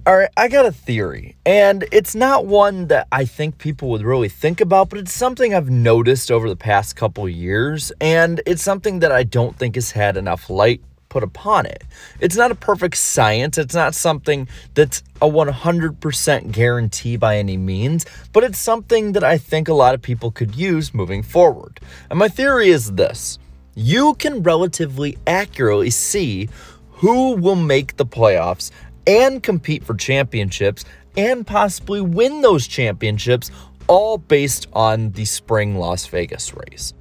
All right, I got a theory, and it's not one that I think people would really think about, but it's something I've noticed over the past couple years, and it's something that I don't think has had enough light put upon it. It's not a perfect science. It's not something that's a 100% guarantee by any means, but it's something that I think a lot of people could use moving forward. And my theory is this: you can relatively accurately see who will make the playoffs and compete for championships and possibly win those championships, all based on the spring Las Vegas race.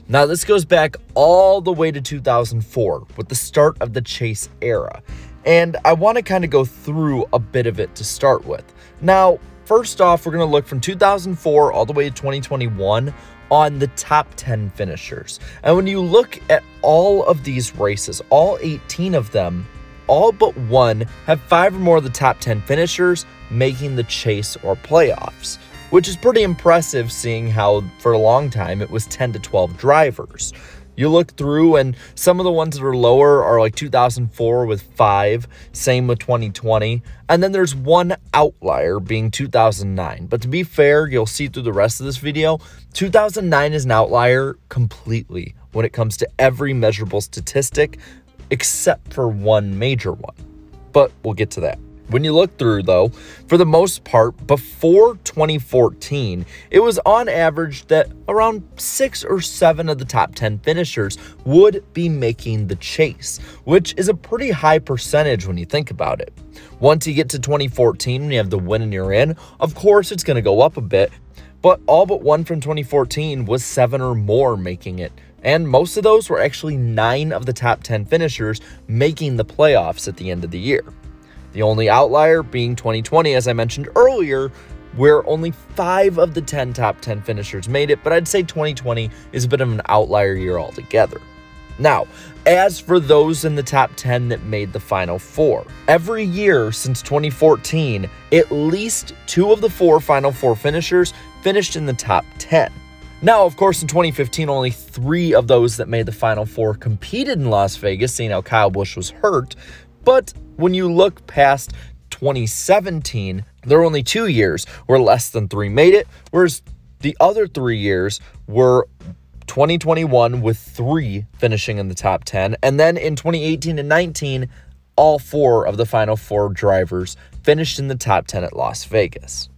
Now, this goes back all the way to 2004 with the start of the chase era, and I want to kind of go through a bit of it to start with. Now, first off, we're going to look from 2004 all the way to 2021 on the top 10 finishers. And when you look at all of these races, all 18 of them, all but one have 5 or more of the top 10 finishers making the chase or playoffs, which is pretty impressive seeing how for a long time it was 10 to 12 drivers. You look through and some of the ones that are lower are like 2004 with 5, same with 2020, and then there's one outlier being 2009. But to be fair, you'll see through the rest of this video, 2009 is an outlier completely when it comes to every measurable statistic, except for one major one. But we'll get to that. When you look through, though, for the most part, before 2014, it was on average that around 6 or 7 of the top 10 finishers would be making the chase, which is a pretty high percentage when you think about it. Once you get to 2014, when you have the win and you're in, of course it's going to go up a bit, but all but one from 2014 was 7 or more making it. And most of those were actually 9 of the top 10 finishers making the playoffs at the end of the year. The only outlier being 2020, as I mentioned earlier, where only 5 of the 10 top 10 finishers made it, but I'd say 2020 is a bit of an outlier year altogether. Now, as for those in the top 10 that made the Final Four, every year since 2014, at least 2 of the 4 Final Four finishers finished in the top 10. Now, of course, in 2015, only 3 of those that made the Final Four competed in Las Vegas, seeing how Kyle Busch was hurt. But when you look past 2017, there were only 2 years where less than 3 made it, whereas the other 3 years were 2021 with 3 finishing in the top 10, and then in 2018 and 19, all 4 of the Final Four drivers finished in the top 10 at Las Vegas.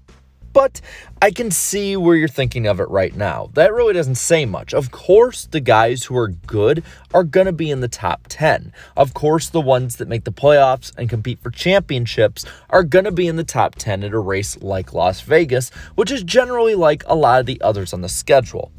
But I can see where you're thinking of it right now. That really doesn't say much. Of course, the guys who are good are going to be in the top 10. Of course, the ones that make the playoffs and compete for championships are going to be in the top 10 at a race like Las Vegas, which is generally like a lot of the others on the schedule.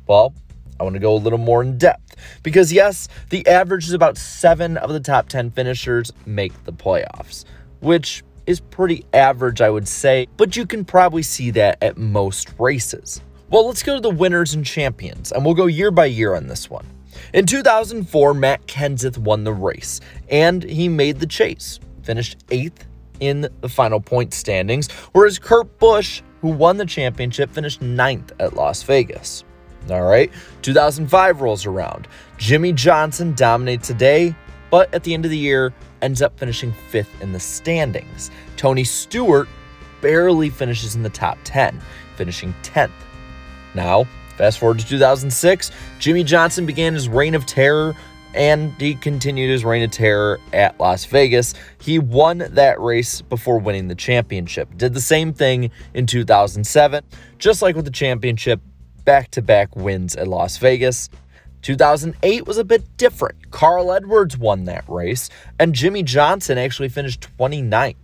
Well, I want to go a little more in depth because yes, the average is about 7 of the top 10 finishers make the playoffs, which is pretty average, I would say, but you can probably see that at most races. Well, let's go to the winners and champions, and we'll go year by year on this one. In 2004, Matt Kenseth won the race, and he made the chase, finished 8th in the final point standings, whereas Kurt Busch, who won the championship, finished 9th at Las Vegas. All right, 2005 rolls around. Jimmie Johnson dominates the day, but at the end of the year, ends up finishing 5th in the standings. Tony Stewart barely finishes in the top 10, finishing 10th. Now, fast forward to 2006, Jimmie Johnson began his reign of terror, and he continued his reign of terror at Las Vegas. He won that race before winning the championship. Did the same thing in 2007, just like with the championship, back-to-back wins at Las Vegas. 2008 was a bit different. Carl Edwards won that race, and Jimmie Johnson actually finished 29th.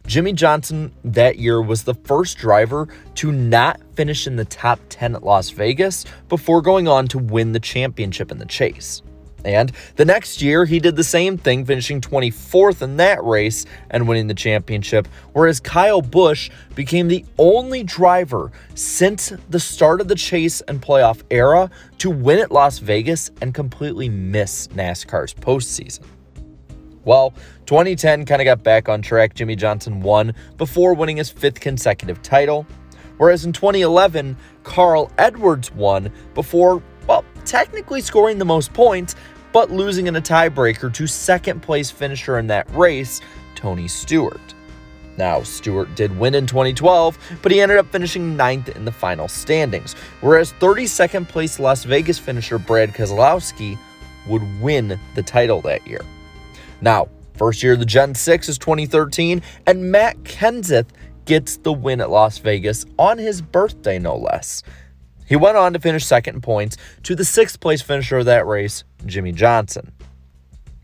Jimmie Johnson that year was the first driver to not finish in the top 10 at Las Vegas before going on to win the championship in the chase. And the next year, he did the same thing, finishing 24th in that race and winning the championship, whereas Kyle Busch became the only driver since the start of the chase and playoff era to win at Las Vegas and completely miss NASCAR's postseason. Well, 2010 kind of got back on track. Jimmie Johnson won before winning his 5th consecutive title, whereas in 2011, Carl Edwards won before, well, technically scoring the most points, but losing in a tiebreaker to second-place finisher in that race, Tony Stewart. Now, Stewart did win in 2012, but he ended up finishing 9th in the final standings, whereas 32nd place Las Vegas finisher Brad Keselowski would win the title that year. Now, first year of the Gen 6 is 2013, and Matt Kenseth gets the win at Las Vegas on his birthday, no less. He went on to finish second in points to the 6th place finisher of that race, Jimmie Johnson.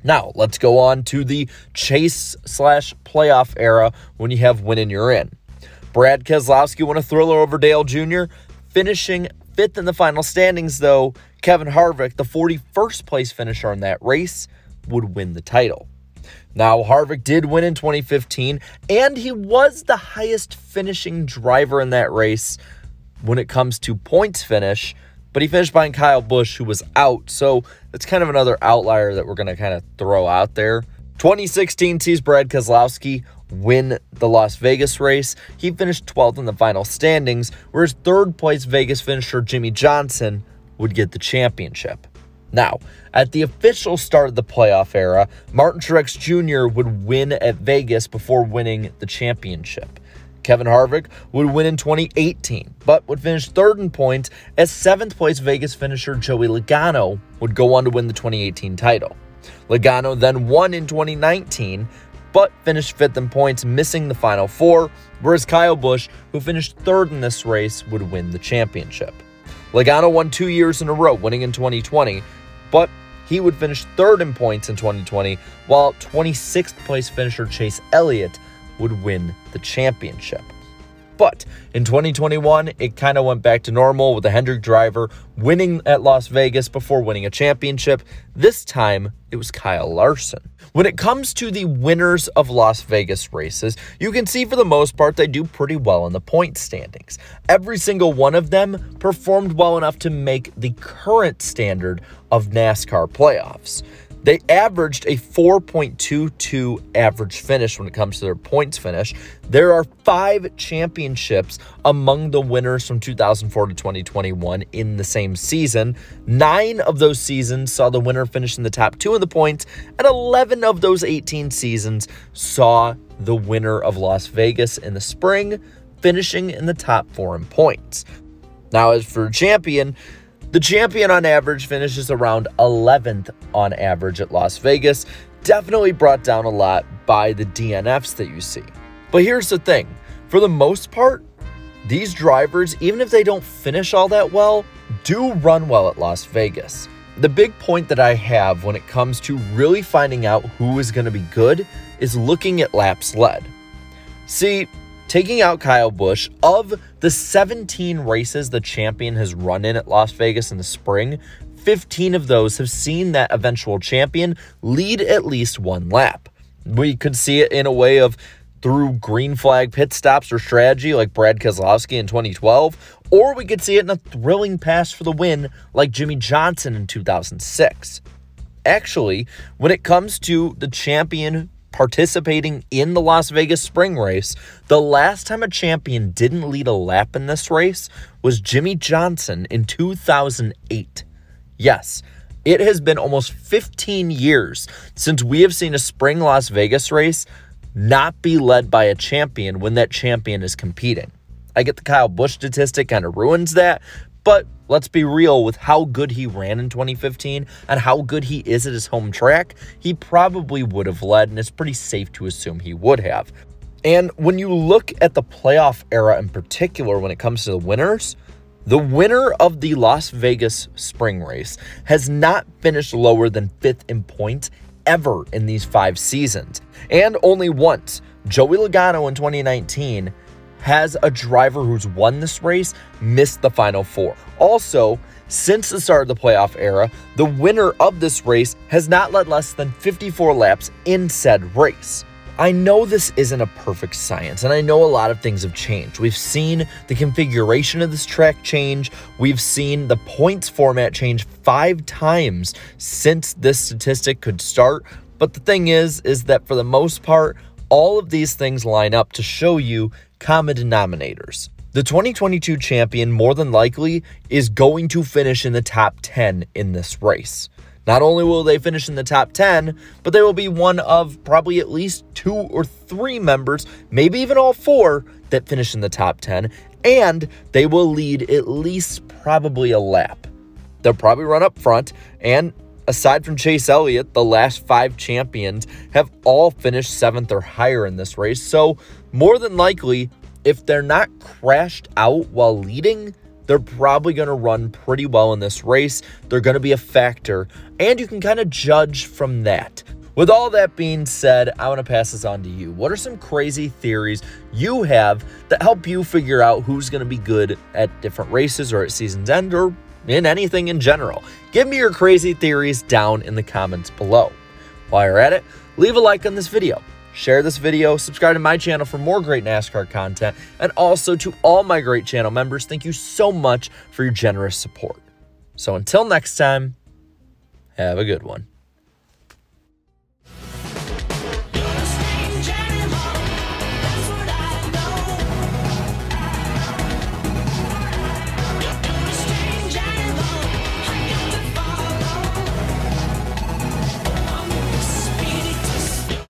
Now, let's go on to the chase/playoff era when you have win and you're in. Brad Keselowski won a thriller over Dale Jr., finishing 5th in the final standings, though. Kevin Harvick, the 41st place finisher in that race, would win the title. Now, Harvick did win in 2015, and he was the highest finishing driver in that race when it comes to points finish, but he finished behind Kyle Busch, who was out, so that's kind of another outlier that we're going to kind of throw out there. 2016 sees Brad Keselowski win the Las Vegas race. He finished 12th in the final standings, whereas 3rd place Vegas finisher Jimmie Johnson would get the championship. Now, at the official start of the playoff era, Martin Truex Jr. would win at Vegas before winning the championship. Kevin Harvick would win in 2018, but would finish 3rd in points, as 7th place Vegas finisher Joey Logano would go on to win the 2018 title. Logano then won in 2019, but finished 5th in points, missing the final 4, whereas Kyle Busch, who finished 3rd in this race, would win the championship. Logano won 2 years in a row, winning in 2020, but he would finish 3rd in points in 2020, while 26th place finisher Chase Elliott would win the championship. But in 2021, it kind of went back to normal with the Hendrick driver winning at Las Vegas before winning a championship. This time, it was Kyle Larson. When it comes to the winners of Las Vegas races, you can see for the most part they do pretty well in the point standings. Every single one of them performed well enough to make the current standard of NASCAR playoffs. They averaged a 4.22 average finish when it comes to their points finish. There are 5 championships among the winners from 2004 to 2021 in the same season. 9 of those seasons saw the winner finish in the top 2 in the points, and 11 of those 18 seasons saw the winner of Las Vegas in the spring finishing in the top 4 in points. Now, as for champion, the champion on average finishes around 11th on average at Las Vegas, definitely brought down a lot by the DNFs that you see. But here's the thing, for the most part, these drivers, even if they don't finish all that well, do run well at Las Vegas. The big point that I have when it comes to really finding out who is going to be good is looking at laps led. See, taking out Kyle Busch, of the 17 races the champion has run in at Las Vegas in the spring, 15 of those have seen that eventual champion lead at least 1 lap. We could see it in a way of through green flag pit stops or strategy like Brad Keselowski in 2012, or we could see it in a thrilling pass for the win like Jimmie Johnson in 2006. Actually, when it comes to the champion participating in the Las Vegas spring race, the last time a champion didn't lead a lap in this race was Jimmie Johnson in 2008. Yes, it has been almost 15 years since we have seen a spring Las Vegas race not be led by a champion when that champion is competing. I get the Kyle Busch statistic kind of ruins that, but let's be real, with how good he ran in 2015 and how good he is at his home track, he probably would have led, and it's pretty safe to assume he would have. And when you look at the playoff era in particular, when it comes to the winners, the winner of the Las Vegas spring race has not finished lower than 5th in points ever in these 5 seasons. And only once, Joey Logano in 2019, has a driver who's won this race missed the final 4. Also, since the start of the playoff era, the winner of this race has not led less than 54 laps in said race. I know this isn't a perfect science, and I know a lot of things have changed. We've seen the configuration of this track change. We've seen the points format change 5 times since this statistic could start. But the thing is that for the most part, all of these things line up to show you common denominators. The 2022 champion more than likely is going to finish in the top 10 in this race. Not only will they finish in the top 10, but they will be one of probably at least 2 or 3 members, maybe even all 4, that finish in the top 10, and they will lead at least probably a lap. They'll probably run up front, and aside from Chase Elliott, the last 5 champions have all finished 7th or higher in this race. So more than likely, if they're not crashed out while leading, they're probably going to run pretty well in this race. They're going to be a factor, and you can kind of judge from that. With all that being said, I want to pass this on to you. What are some crazy theories you have that help you figure out who's going to be good at different races or at season's end or in anything in general? Give me your crazy theories down in the comments below. While you're at it, leave a like on this video, share this video, subscribe to my channel for more great NASCAR content, and also to all my great channel members, thank you so much for your generous support. So until next time, have a good one.